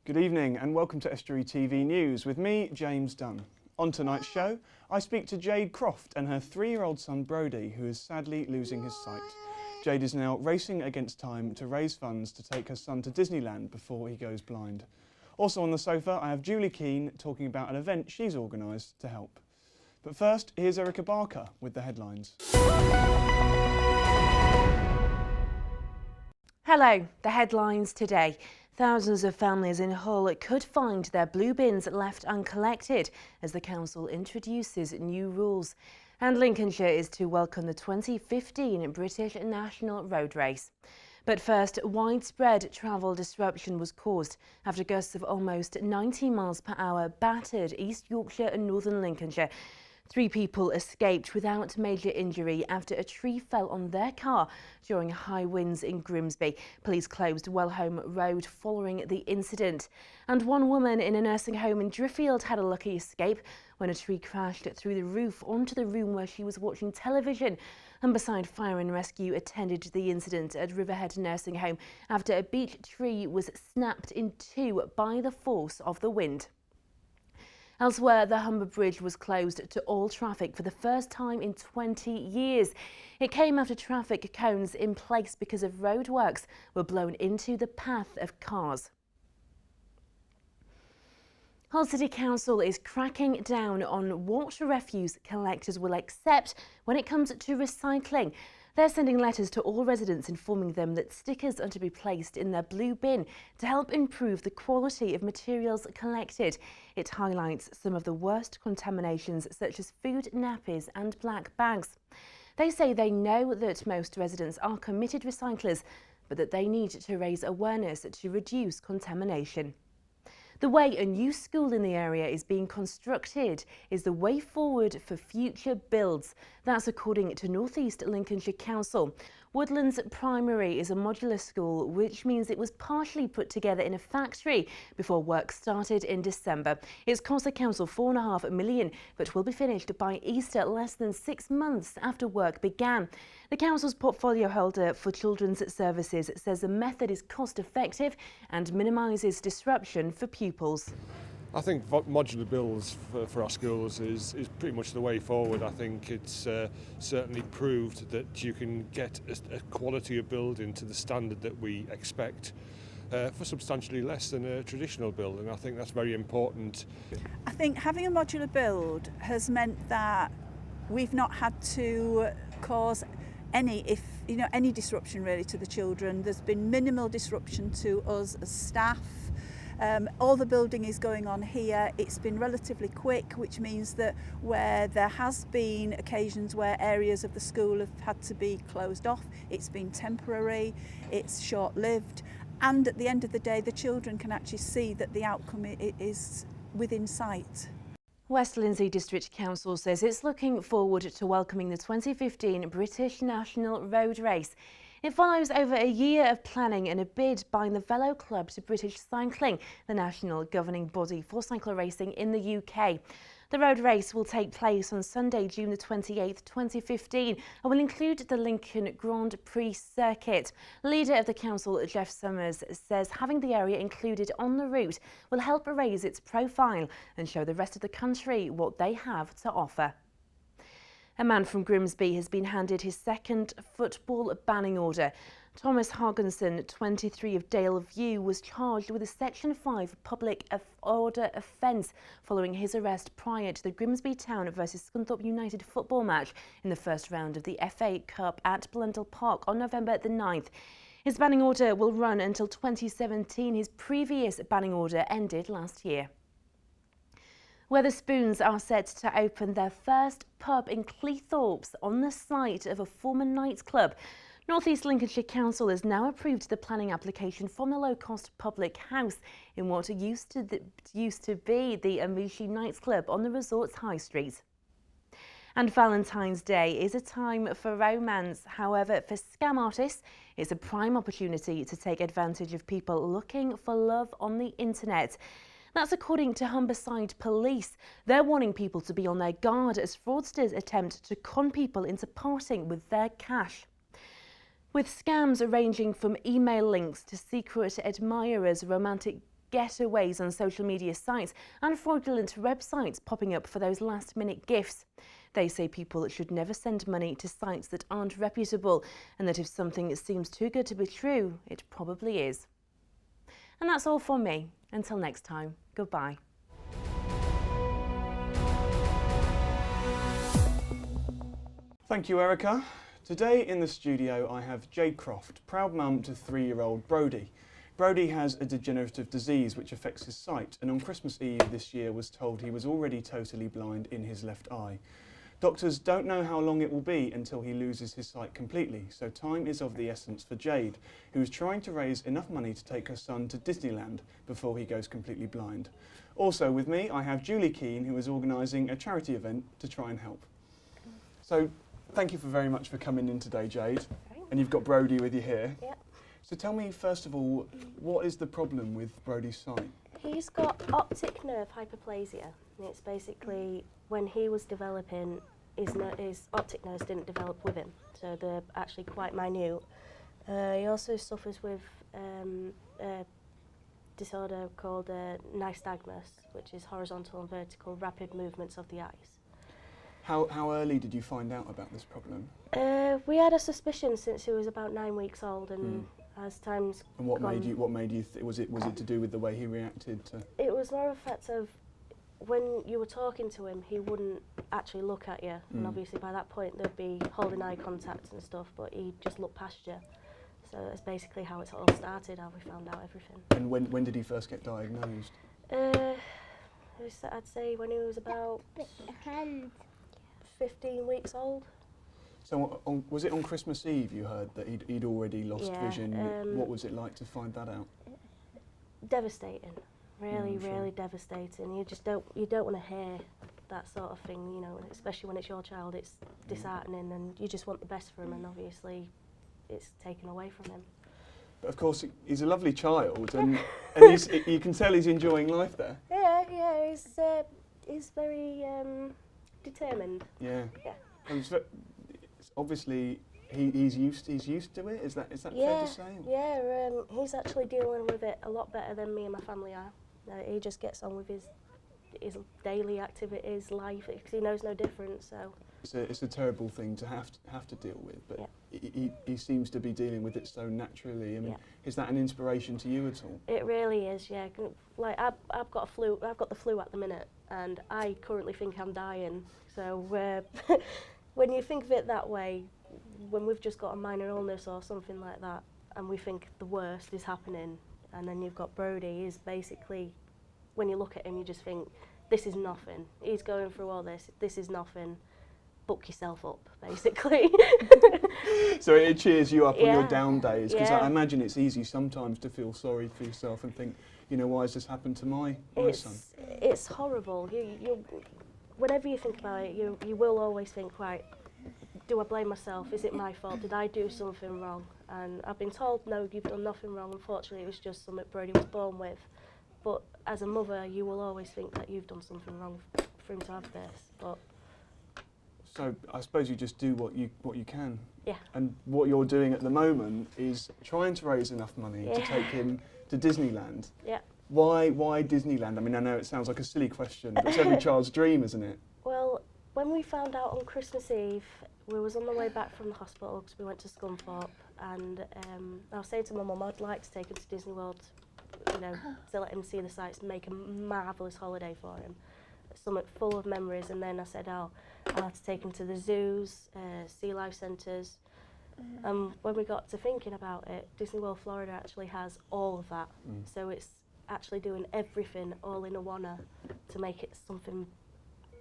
Good evening and welcome to Estuary TV News with me, James Dunn. On tonight's show, I speak to Jade Croft and her 3-year-old son Brody, who is sadly losing his sight. Jade is now racing against time to raise funds to take her son to Disneyland before he goes blind. Also on the sofa, I have Julie Keane talking about an event she's organised to help. But first, here's Erica Barker with the headlines. Hello, the headlines today. Thousands of families in Hull could find their blue bins left uncollected as the council introduces new rules. And Lincolnshire is to welcome the 2015 British National Road Race. But first, widespread travel disruption was caused after gusts of almost 90 miles per hour battered East Yorkshire and northern Lincolnshire. 3 people escaped without major injury after a tree fell on their car during high winds in Grimsby. Police closed Wellholme Road following the incident. And one woman in a nursing home in Driffield had a lucky escape when a tree crashed through the roof onto the room where she was watching television. Humberside Fire and Rescue attended the incident at Riverhead Nursing Home after a beech tree was snapped in 2 by the force of the wind. Elsewhere, the Humber Bridge was closed to all traffic for the first time in 20 years. It came after traffic cones in place because of roadworks were blown into the path of cars. Hull City Council is cracking down on what refuse collectors will accept when it comes to recycling. They're sending letters to all residents informing them that stickers are to be placed in their blue bin to help improve the quality of materials collected. It highlights some of the worst contaminations such as food, nappies and black bags. They say they know that most residents are committed recyclers, but that they need to raise awareness to reduce contamination. The way a new school in the area is being constructed is the way forward for future builds. That's according to North East Lincolnshire Council. Woodlands Primary is a modular school, which means it was partially put together in a factory before work started in December. It's cost the council £4.5 million, but will be finished by Easter, less than 6 months after work began. The council's portfolio holder for children's services says the method is cost effective and minimises disruption for pupils. I think modular builds for our schools is pretty much the way forward. I think it's certainly proved that you can get a quality of building to the standard that we expect for substantially less than a traditional build, and I think that's very important. I think having a modular build has meant that we've not had to cause any disruption really to the children. There's been minimal disruption to us as staff. All the building is going on here. It's been relatively quick, which means that where there has been occasions where areas of the school have had to be closed off, it's been temporary, it's short-lived, and at the end of the day the children can actually see that the outcome is within sight. West Lindsey District Council says it's looking forward to welcoming the 2015 British National Road Race. It follows over a year of planning and a bid by the Velo Club to British Cycling, the national governing body for cycle racing in the UK. The road race will take place on Sunday, June the 28th, 2015, and will include the Lincoln Grand Prix circuit. Leader of the council, Jeff Summers, says having the area included on the route will help raise its profile and show the rest of the country what they have to offer. A man from Grimsby has been handed his second football banning order. Thomas Hargenson, 23 of Dale View, was charged with a Section 5 public order offence following his arrest prior to the Grimsby Town vs Scunthorpe United football match in the first round of the FA Cup at Blundell Park on November the 9th. His banning order will run until 2017. His previous banning order ended last year. Wetherspoons are set to open their first pub in Cleethorpes on the site of a former nightclub. North East Lincolnshire Council has now approved the planning application from the low-cost public house in what used to be the Amushi nightclub on the resort's high street. And Valentine's Day is a time for romance. However, for scam artists, it's a prime opportunity to take advantage of people looking for love on the internet. That's according to Humberside Police. They're warning people to be on their guard as fraudsters attempt to con people into parting with their cash. With scams ranging from email links to secret admirers, romantic getaways on social media sites and fraudulent websites popping up for those last-minute gifts. They say people should never send money to sites that aren't reputable, and that if something seems too good to be true, it probably is. And that's all from me. Until next time, goodbye. Thank you, Erica. Today in the studio I have Jade Croft, proud mum to 3-year-old Brody. Brody has a degenerative disease which affects his sight, and on Christmas Eve this year was told he was already totally blind in his left eye. Doctors don't know how long it will be until he loses his sight completely, so time is of the essence for Jade, who is trying to raise enough money to take her son to Disneyland before he goes completely blind. Also with me I have Julie Keane, who is organising a charity event to try and help. So thank you very much for coming in today, Jade. And you've got Brody with you here. Yep. So tell me first of all, what is the problem with Brody's sight? He's got optic nerve hyperplasia. It's basically when he was developing, his optic nerves didn't develop with him, so they're actually quite minute. He also suffers with a disorder called nystagmus, which is horizontal and vertical rapid movements of the eyes. How early did you find out about this problem? We had a suspicion since he was about 9 weeks old, and as time's And what gone, made you was it to do with the way he reacted to? it was more a fact of when you were talking to him, he wouldn't actually look at you, and obviously by that point they'd be holding eye contact and stuff, but he'd just look past you. So that's basically how it all started, how we found out everything. And when did he first get diagnosed? I'd say when he was about 15 weeks old. So was it on Christmas Eve you heard that he'd already lost Yeah, vision? What was it like to find that out? Devastating, really, sure. really devastating. You just don't want to hear that sort of thing, you know, especially when it's your child. It's disheartening, and you just want the best for him, and obviously it's taken away from him. But of course he's a lovely child, and you can tell he's enjoying life there. Yeah, he's very determined. Yeah. Yeah. And it's obviously he's used to it. Is that fair to say? Yeah, he's actually dealing with it a lot better than me and my family are. He just gets on with his daily activities, life. He knows no difference. So it's a terrible thing to have to deal with, but he seems to be dealing with it so naturally. I mean, is that an inspiration to you at all? it really is. Yeah, like I've got the flu at the minute, and I currently think I'm dying. So when you think of it that way, when we've just got a minor illness or something like that, and we think the worst is happening, and then you've got Brody, is basically, when you look at him, you just think, this is nothing. He's going through all this. This is nothing. Book yourself up, basically. So it cheers you up on your down days, because I Yeah. imagine it's easy sometimes to feel sorry for yourself and think, you know, why has this happened to my son? It's horrible. You whenever you think about it, you will always think, right, do I blame myself? Is it my fault? Did I do something wrong? And I've been told, no, you've done nothing wrong. Unfortunately, it was just something Brody was born with. But as a mother, you will always think that you've done something wrong for him to have this. But So I suppose you just do what you can. yeah, And what you're doing at the moment is trying to raise enough money to take him to Disneyland. yeah. Why Disneyland? I mean, I know it sounds like a silly question, but it's every child's dream, isn't it? Well, when we found out on Christmas Eve, we was on the way back from the hospital because we went to Scunthorpe, and I was saying to my mum, I'd like to take him to Disney World, you know, to let him see the sights and make a marvellous holiday for him. Something full of memories. And then I said, I'll have to take him to the zoos, sea life centres. When we got to thinking about it, Disney World Florida actually has all of that. So it's actually doing everything all in a one-er to make it something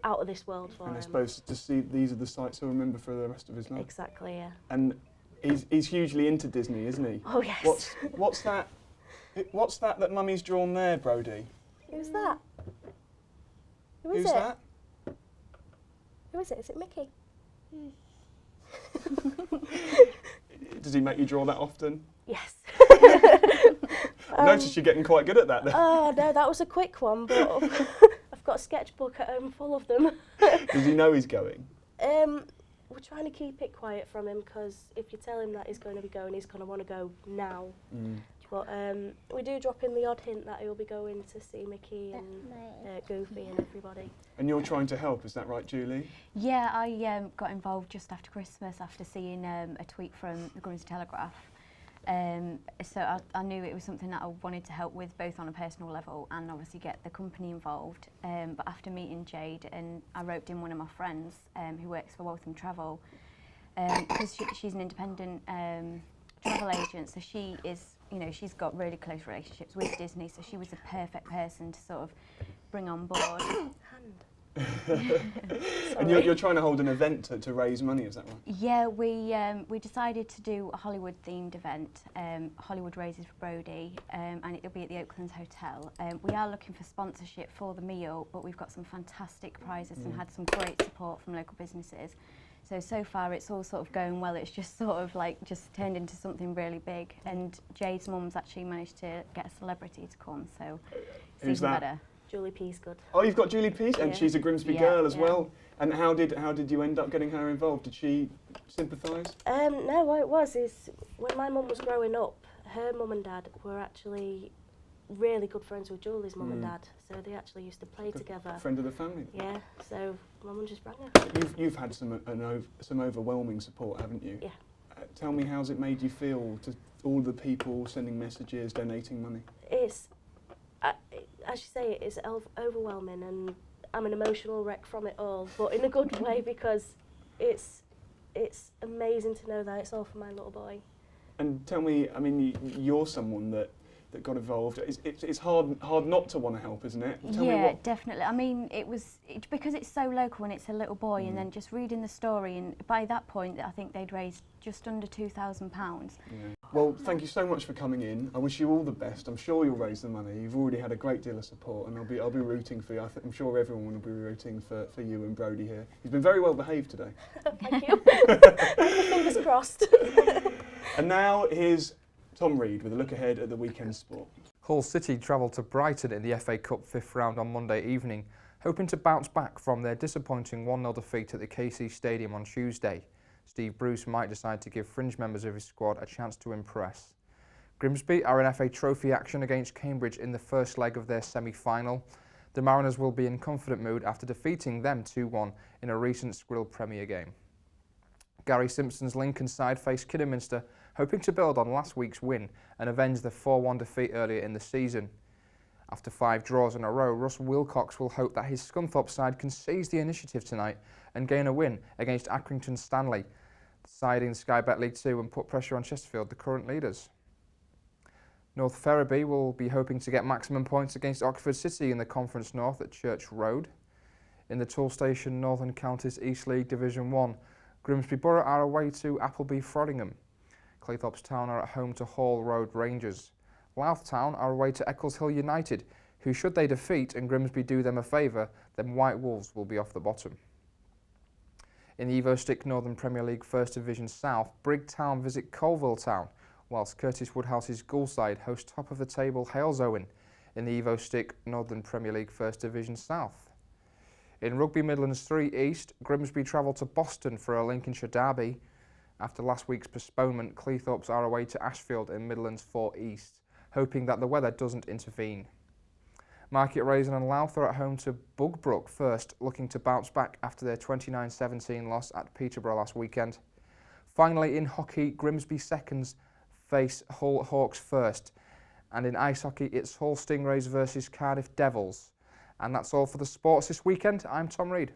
out of this world for him. And I suppose to see these are the sights he'll remember for the rest of his life. Exactly, yeah. And he's hugely into Disney, isn't he? Oh, yes. What's that? What's that Mummy's drawn there, Brody? Who's that? Who's that? Who is it? Is it Mickey? Does he make you draw that often? Yes. I noticed you're getting quite good at that. Oh, no, that was a quick one, but I've got a sketchbook at home full of them. Does he know he's going? We're trying to keep it quiet from him, because if you tell him that he's going to be going, he's going to want to go now. But we do drop in the odd hint that he'll be going to see Mickey and Goofy and everybody. And you're trying to help, is that right, Julie? Yeah, I got involved just after Christmas after seeing a tweet from the Grimsby Telegraph. So I knew it was something that I wanted to help with, both on a personal level and obviously get the company involved. But after meeting Jade, and I roped in one of my friends who works for Waltham Travel, because she's an independent travel agent, so she is, you know, she's got really close relationships with Disney, so she was the perfect person to sort of bring on board. And you're trying to hold an event to raise money, is that right? Yeah, we decided to do a Hollywood themed event, Hollywood Raises for Brodie, and it'll be at the Oaklands Hotel. We are looking for sponsorship for the meal, but we've got some fantastic prizes and had some great support from local businesses. So far it's all sort of going well. It's just sort of like just turned into something really big, and Jade's mum's actually managed to get a celebrity to come, so it's Who's even that? better. Julie P's good. Oh, you've got Julie Peace, and Yeah. she's a Grimsby Yeah, girl as yeah. well. And how did you end up getting her involved? Did she sympathise? No, what it was is when my mum was growing up, her mum and dad were actually really good friends with Julie's mum and dad, so they actually used to play together. Friend of the family. Yeah, so my mum just rang her. You've had some overwhelming support, haven't you? Yeah. Tell me, how's it made you feel to all the people sending messages, donating money? It's, as you say, it's overwhelming, and I'm an emotional wreck from it all, but in a good way, because it's amazing to know that it's all for my little boy. And tell me, I mean, you're someone that got involved. It's hard not to want to help, isn't it? Tell me Yeah, what. definitely. I mean, because it's so local and it's a little boy, and then just reading the story, and by that point, I think they'd raised just under £2,000. Yeah. Well, thank you so much for coming in. I wish you all the best. I'm sure you'll raise the money. You've already had a great deal of support, and I'll be rooting for you. I'm sure everyone will be rooting for you and Brodie here. He's been very well behaved today. Thank you. Fingers crossed. And now here's Tom Reed with a look ahead at the weekend sport. Hull City travelled to Brighton in the FA Cup fifth round on Monday evening, hoping to bounce back from their disappointing 1-0 defeat at the KC Stadium on Tuesday. Steve Bruce might decide to give fringe members of his squad a chance to impress. Grimsby are in FA Trophy action against Cambridge in the first leg of their semi-final. The Mariners will be in confident mood after defeating them 2-1 in a recent Skrill Premier game. Gary Simpson's Lincoln side face Kidderminster, hoping to build on last week's win and avenge the 4-1 defeat earlier in the season. After 5 draws in a row, Russ Wilcox will hope that his Scunthorpe side can seize the initiative tonight and gain a win against Accrington Stanley, side in Sky Bet League 2, and put pressure on Chesterfield, the current leaders. North Ferriby will be hoping to get maximum points against Oxford City in the Conference North at Church Road. In the Toolstation Northern Counties East League Division 1, Grimsby Borough are away to Appleby Frodingham. Claythorpes Town are at home to Hall Road Rangers. Louth Town are away to Eccles Hill United, who, should they defeat and Grimsby do them a favour, then White Wolves will be off the bottom. In the Evo Stick Northern Premier League First Division South, Brigg Town visit Colville Town, whilst Curtis Woodhouse's Goulside host top of the table Halesowen in the Evo Stick Northern Premier League First Division South. In Rugby Midlands 3 East, Grimsby travel to Boston for a Lincolnshire derby. After last week's postponement, Cleethorpes are away to Ashfield in Midlands 4 East, hoping that the weather doesn't intervene. Market Raisin and Louth are at home to Bugbrook first, looking to bounce back after their 29-17 loss at Peterborough last weekend. Finally, in hockey, Grimsby seconds face Hull Hawks first. And in ice hockey, it's Hull Stingrays versus Cardiff Devils. And that's all for the sports this weekend. I'm Tom Reed.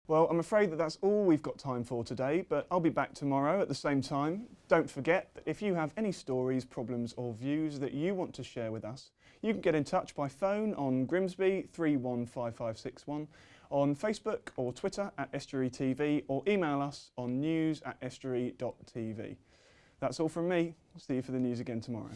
Well, I'm afraid that's all we've got time for today, but I'll be back tomorrow at the same time. Don't forget that if you have any stories, problems or views that you want to share with us, you can get in touch by phone on Grimsby 315561, on Facebook or Twitter at Estuary TV, or email us on news@estuary.tv. That's all from me. See you for the news again tomorrow.